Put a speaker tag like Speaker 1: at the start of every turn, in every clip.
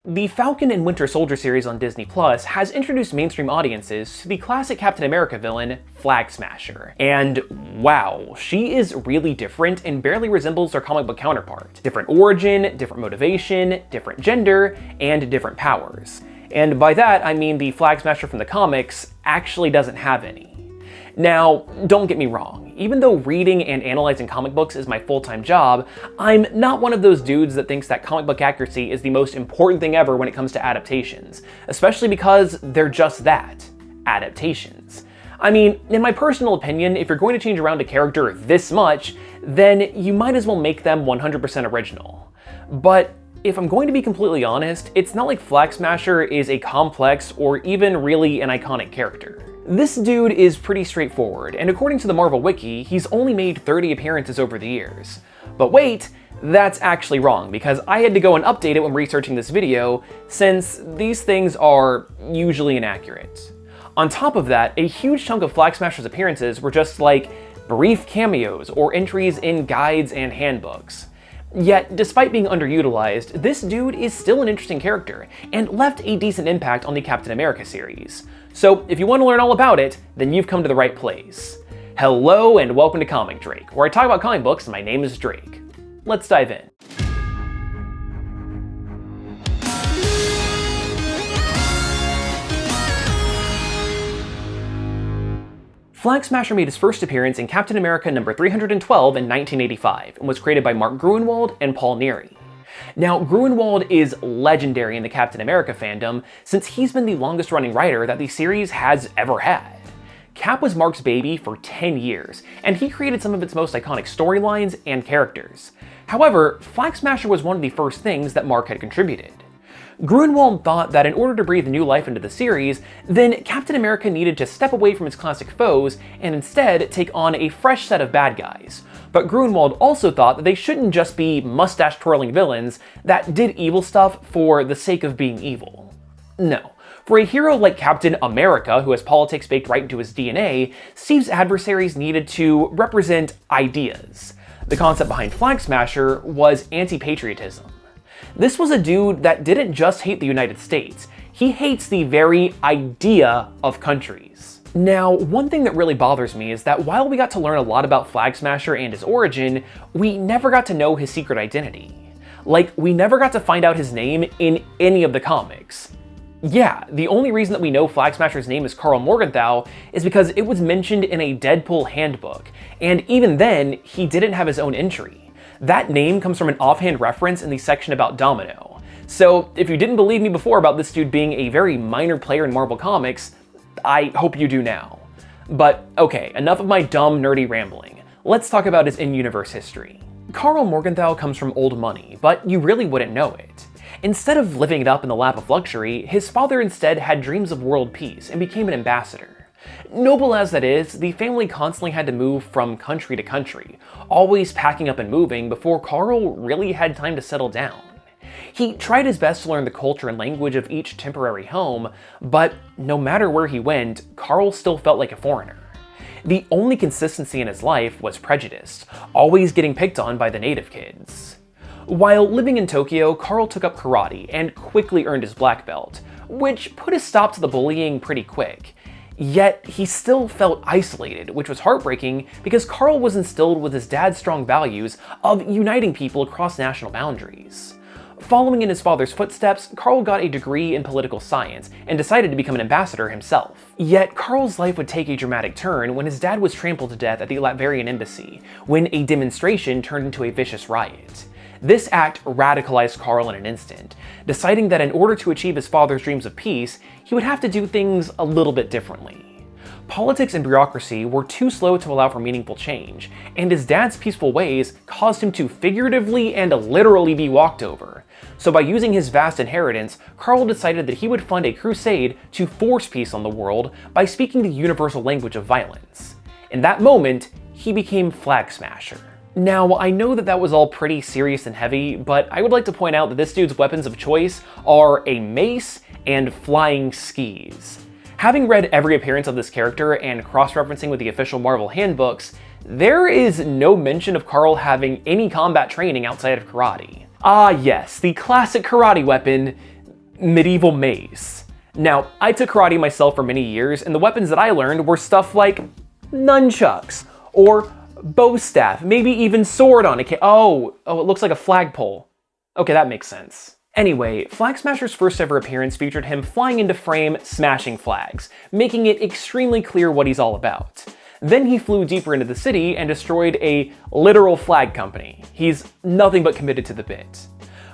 Speaker 1: The Falcon and Winter Soldier series on Disney Plus has introduced mainstream audiences to the classic Captain America villain, Flag Smasher. And wow, she is really different and barely resembles her comic book counterpart. Different origin, different motivation, different gender, and different powers. And by that, I mean the Flag Smasher from the comics actually doesn't have any. Now, don't get me wrong, even though reading and analyzing comic books is my full-time job, I'm not one of those dudes that thinks that comic book accuracy is the most important thing ever when it comes to adaptations, especially because they're just that, adaptations. I mean, in my personal opinion, if you're going to change around a character this much, then you might as well make them 100% original. But if I'm going to be completely honest, it's not like Flag Smasher is a complex or even really an iconic character. This dude is pretty straightforward, and according to the Marvel Wiki, he's only made 30 appearances over the years. But wait, that's actually wrong, because I had to go and update it when researching this video, since these things are usually inaccurate. On top of that, a huge chunk of Flag Smasher's appearances were just like brief cameos or entries in guides and handbooks. Yet, despite being underutilized, this dude is still an interesting character, and left a decent impact on the Captain America series. So if you want to learn all about it, then you've come to the right place. Hello and welcome to Comic Drake, where I talk about comic books and my name is Drake. Let's dive in. Flag Smasher made his first appearance in Captain America number 312 in 1985 and was created by Mark Gruenwald and Paul Neary. Now, Gruenwald is legendary in the Captain America fandom since he's been the longest running writer that the series has ever had. Cap was Mark's baby for 10 years, and he created some of its most iconic storylines and characters. However, Flag Smasher was one of the first things that Mark had contributed. Gruenwald thought that in order to breathe new life into the series, then Captain America needed to step away from his classic foes and instead take on a fresh set of bad guys. But Gruenwald also thought that they shouldn't just be mustache-twirling villains that did evil stuff for the sake of being evil. No. For a hero like Captain America, who has politics baked right into his DNA, Steve's adversaries needed to represent ideas. The concept behind Flag Smasher was anti-patriotism. This was a dude that didn't just hate the United States, he hates the very idea of countries. Now, one thing that really bothers me is that while we got to learn a lot about Flag Smasher and his origin, we never got to know his secret identity. Like, we never got to find out his name in any of the comics. Yeah, the only reason that we know Flag Smasher's name is Karli Morgenthau is because it was mentioned in a Deadpool handbook, and even then, he didn't have his own entry. That name comes from an offhand reference in the section about Domino. So if you didn't believe me before about this dude being a very minor player in Marvel Comics, I hope you do now. But okay, enough of my dumb, nerdy rambling. Let's talk about his in-universe history. Karli Morgenthau comes from old money, but you really wouldn't know it. Instead of living it up in the lap of luxury, his father instead had dreams of world peace and became an ambassador. Noble as that is, the family constantly had to move from country to country, always packing up and moving before Karl really had time to settle down. He tried his best to learn the culture and language of each temporary home, but no matter where he went, Karl still felt like a foreigner. The only consistency in his life was prejudice, always getting picked on by the native kids. While living in Tokyo, Karl took up karate and quickly earned his black belt, which put a stop to the bullying pretty quick. Yet, he still felt isolated, which was heartbreaking because Karl was instilled with his dad's strong values of uniting people across national boundaries. Following in his father's footsteps, Karl got a degree in political science and decided to become an ambassador himself. Yet, Karl's life would take a dramatic turn when his dad was trampled to death at the Latvian embassy, when a demonstration turned into a vicious riot. This act radicalized Karl in an instant, deciding that in order to achieve his father's dreams of peace, he would have to do things a little bit differently. Politics and bureaucracy were too slow to allow for meaningful change, and his dad's peaceful ways caused him to figuratively and literally be walked over. So by using his vast inheritance, Karl decided that he would fund a crusade to force peace on the world by speaking the universal language of violence. In that moment, he became Flag Smasher. Now, I know that that was all pretty serious and heavy, but I would like to point out that this dude's weapons of choice are a mace and flying skis. Having read every appearance of this character and cross-referencing with the official Marvel handbooks, there is no mention of Karl having any combat training outside of karate. Ah yes, the classic karate weapon, medieval mace. Now, I took karate myself for many years, and the weapons that I learned were stuff like nunchucks, or bow staff, maybe even sword on it. Oh, it looks like a flagpole. Okay, that makes sense. Anyway, Flag Smasher's first ever appearance featured him flying into frame, smashing flags, making it extremely clear what he's all about. Then he flew deeper into the city and destroyed a literal flag company. He's nothing but committed to the bit.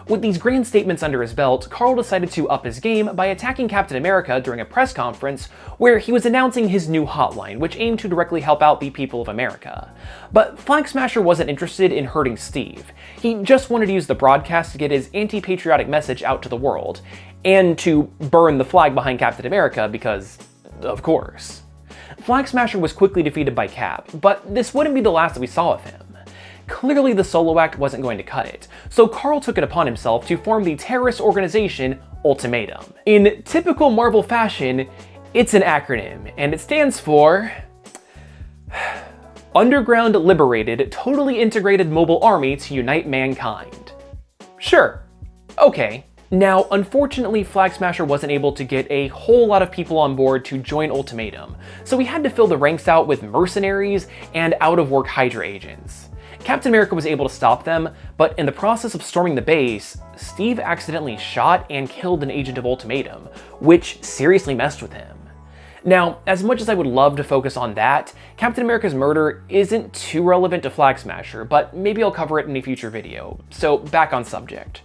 Speaker 1: With these grand statements under his belt, Karl decided to up his game by attacking Captain America during a press conference where he was announcing his new hotline, which aimed to directly help out the people of America. But Flag Smasher wasn't interested in hurting Steve. He just wanted to use the broadcast to get his anti-patriotic message out to the world, and to burn the flag behind Captain America because, of course. Flag Smasher was quickly defeated by Cap, but this wouldn't be the last that we saw of him. Clearly the solo act wasn't going to cut it, so Karl took it upon himself to form the terrorist organization Ultimatum. In typical Marvel fashion, it's an acronym, and it stands for Underground Liberated Totally Integrated Mobile Army to Unite Mankind. Sure. Okay. Now, unfortunately, Flag Smasher wasn't able to get a whole lot of people on board to join Ultimatum, so he had to fill the ranks out with mercenaries and out-of-work Hydra agents. Captain America was able to stop them, but in the process of storming the base, Steve accidentally shot and killed an agent of Ultimatum, which seriously messed with him. Now, as much as I would love to focus on that, Captain America's murder isn't too relevant to Flag Smasher, but maybe I'll cover it in a future video, so back on subject.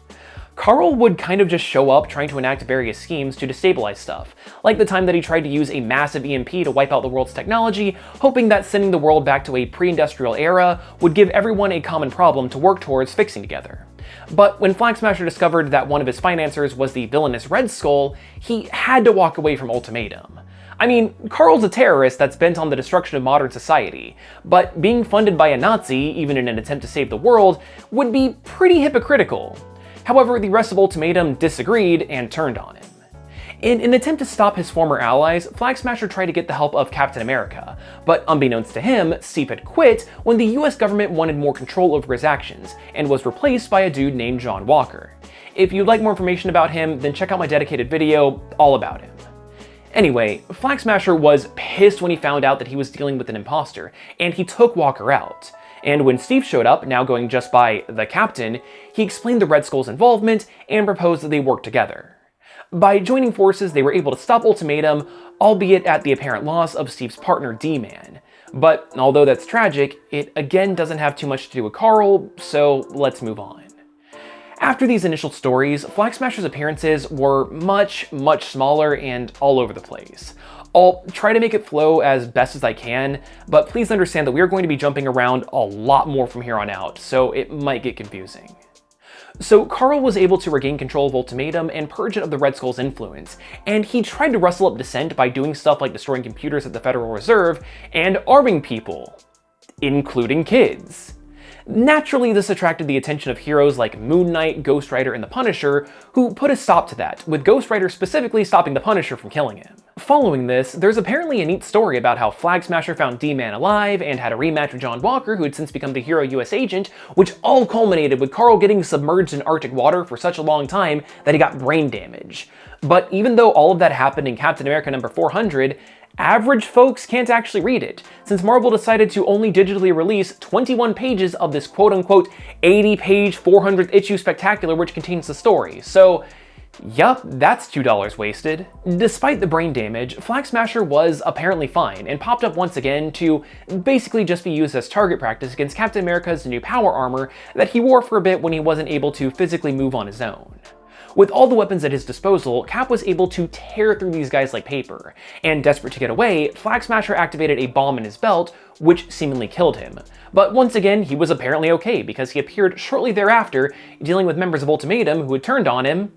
Speaker 1: Karl would kind of just show up trying to enact various schemes to destabilize stuff, like the time that he tried to use a massive EMP to wipe out the world's technology, hoping that sending the world back to a pre-industrial era would give everyone a common problem to work towards fixing together. But when Flag Smasher discovered that one of his financiers was the villainous Red Skull, he had to walk away from Ultimatum. I mean, Karl's a terrorist that's bent on the destruction of modern society, but being funded by a Nazi, even in an attempt to save the world, would be pretty hypocritical. However, the rest of Ultimatum disagreed and turned on him. In an attempt to stop his former allies, Flag Smasher tried to get the help of Captain America, but unbeknownst to him, Steve had quit when the US government wanted more control over his actions, and was replaced by a dude named John Walker. If you'd like more information about him, then check out my dedicated video all about him. Anyway, Flag Smasher was pissed when he found out that he was dealing with an imposter, and he took Walker out. And when Steve showed up, now going just by the Captain, he explained the Red Skull's involvement and proposed that they work together. By joining forces, they were able to stop Ultimatum, albeit at the apparent loss of Steve's partner D-Man. But although that's tragic, it again doesn't have too much to do with Karl, so let's move on. After these initial stories, Flag Smasher's appearances were much smaller and all over the place. I'll try to make it flow as best as I can, but please understand that we are going to be jumping around a lot more from here on out, so it might get confusing. So Karl was able to regain control of Ultimatum and purge it of the Red Skull's influence, and he tried to rustle up dissent by doing stuff like destroying computers at the Federal Reserve and arming people, including kids. Naturally, this attracted the attention of heroes like Moon Knight, Ghost Rider, and the Punisher, who put a stop to that, with Ghost Rider specifically stopping the Punisher from killing him. Following this, there's apparently a neat story about how Flag Smasher found D-Man alive and had a rematch with John Walker, who had since become the hero US agent, which all culminated with Karl getting submerged in Arctic water for such a long time that he got brain damage. But even though all of that happened in Captain America number 400, average folks can't actually read it, since Marvel decided to only digitally release 21 pages of this quote-unquote 80-page 400th issue spectacular which contains the story, so yup, that's $2 wasted. Despite the brain damage, Flag Smasher was apparently fine, and popped up once again to basically just be used as target practice against Captain America's new power armor that he wore for a bit when he wasn't able to physically move on his own. With all the weapons at his disposal, Cap was able to tear through these guys like paper, and desperate to get away, Flag Smasher activated a bomb in his belt, which seemingly killed him. But once again, he was apparently okay, because he appeared shortly thereafter, dealing with members of Ultimatum who had turned on him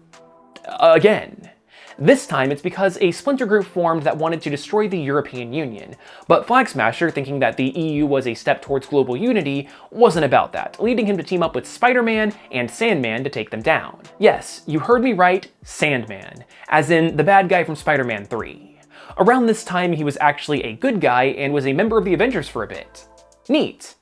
Speaker 1: again. This time, it's because a splinter group formed that wanted to destroy the European Union, but Flag Smasher, thinking that the EU was a step towards global unity, wasn't about that, leading him to team up with Spider-Man and Sandman to take them down. Yes, you heard me right, Sandman, as in the bad guy from Spider-Man 3. Around this time, he was actually a good guy and was a member of the Avengers for a bit. Neat.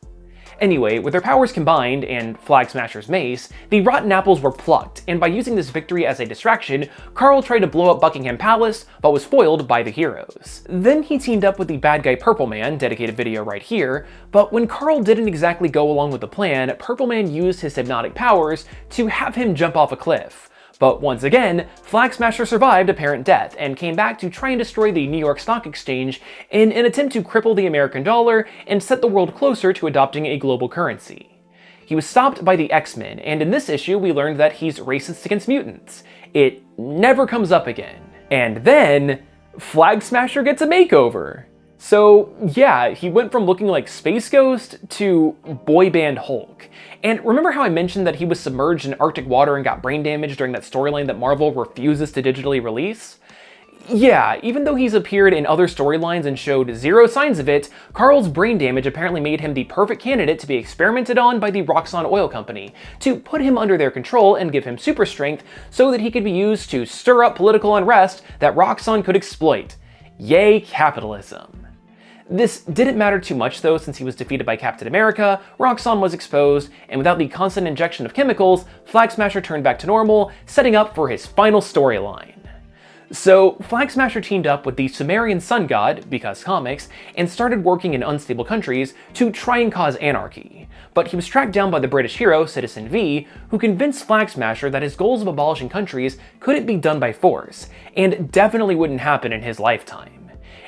Speaker 1: Anyway, with their powers combined and Flag Smasher's mace, the rotten apples were plucked, and by using this victory as a distraction, Karl tried to blow up Buckingham Palace, but was foiled by the heroes. Then he teamed up with the bad guy Purple Man, dedicated video right here, but when Karl didn't exactly go along with the plan, Purple Man used his hypnotic powers to have him jump off a cliff. But once again, Flag Smasher survived apparent death and came back to try and destroy the New York Stock Exchange in an attempt to cripple the American dollar and set the world closer to adopting a global currency. He was stopped by the X-Men, and in this issue we learned that he's racist against mutants. It never comes up again. And then, Flag Smasher gets a makeover. So yeah, he went from looking like Space Ghost to Boy Band Hulk. And remember how I mentioned that he was submerged in Arctic water and got brain damage during that storyline that Marvel refuses to digitally release? Yeah, even though he's appeared in other storylines and showed zero signs of it, Karl's brain damage apparently made him the perfect candidate to be experimented on by the Roxxon Oil Company, to put him under their control and give him super strength so that he could be used to stir up political unrest that Roxxon could exploit. Yay, capitalism. This didn't matter too much though, since he was defeated by Captain America, Roxxon was exposed, and without the constant injection of chemicals, Flag Smasher turned back to normal, setting up for his final storyline. So, Flag Smasher teamed up with the Sumerian sun god, because comics, and started working in unstable countries to try and cause anarchy. But he was tracked down by the British hero, Citizen V, who convinced Flag Smasher that his goals of abolishing countries couldn't be done by force, and definitely wouldn't happen in his lifetime.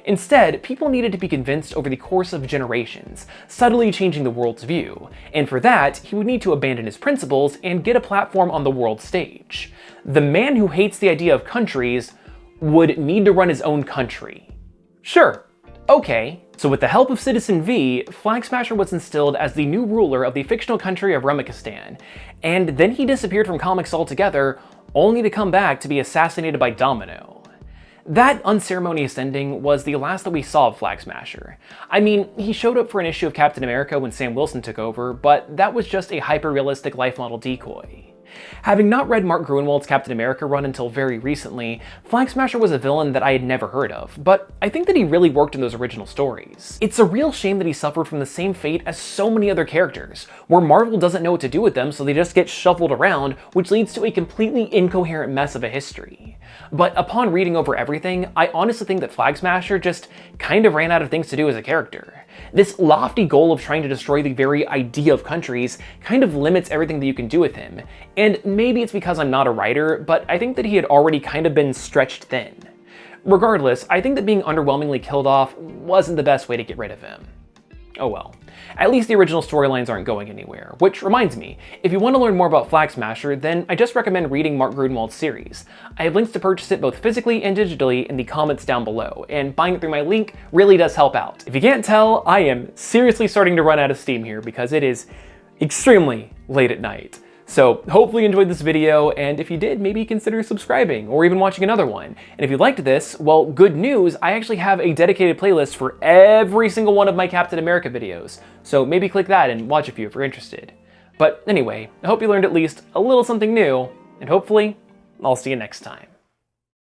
Speaker 1: Instead, people needed to be convinced over the course of generations, subtly changing the world's view, and for that, he would need to abandon his principles and get a platform on the world stage. The man who hates the idea of countries would need to run his own country. Sure, okay. So with the help of Citizen V, Flag Smasher was instilled as the new ruler of the fictional country of Remikistan, and then he disappeared from comics altogether, only to come back to be assassinated by Domino. That unceremonious ending was the last that we saw of Flag Smasher. I mean, he showed up for an issue of Captain America when Sam Wilson took over, but that was just a hyper-realistic life model decoy. Having not read Mark Gruenwald's Captain America run until very recently, Flag Smasher was a villain that I had never heard of, but I think that he really worked in those original stories. It's a real shame that he suffered from the same fate as so many other characters, where Marvel doesn't know what to do with them so they just get shuffled around, which leads to a completely incoherent mess of a history. But upon reading over everything, I honestly think that Flag Smasher just kind of ran out of things to do as a character. This lofty goal of trying to destroy the very idea of countries kind of limits everything that you can do with him, and maybe it's because I'm not a writer, but I think that he had already kind of been stretched thin. Regardless, I think that being underwhelmingly killed off wasn't the best way to get rid of him. Oh well. At least the original storylines aren't going anywhere, which reminds me, if you want to learn more about Flag Smasher, then I just recommend reading Mark Gruenwald's series. I have links to purchase it both physically and digitally in the comments down below, and buying it through my link really does help out. If you can't tell, I am seriously starting to run out of steam here because it is extremely late at night. So hopefully you enjoyed this video, and if you did, maybe consider subscribing or even watching another one. And if you liked this, well, good news, I actually have a dedicated playlist for every single one of my Captain America videos. So maybe click that and watch a few if you're interested. But anyway, I hope you learned at least a little something new, and hopefully, I'll see you next time.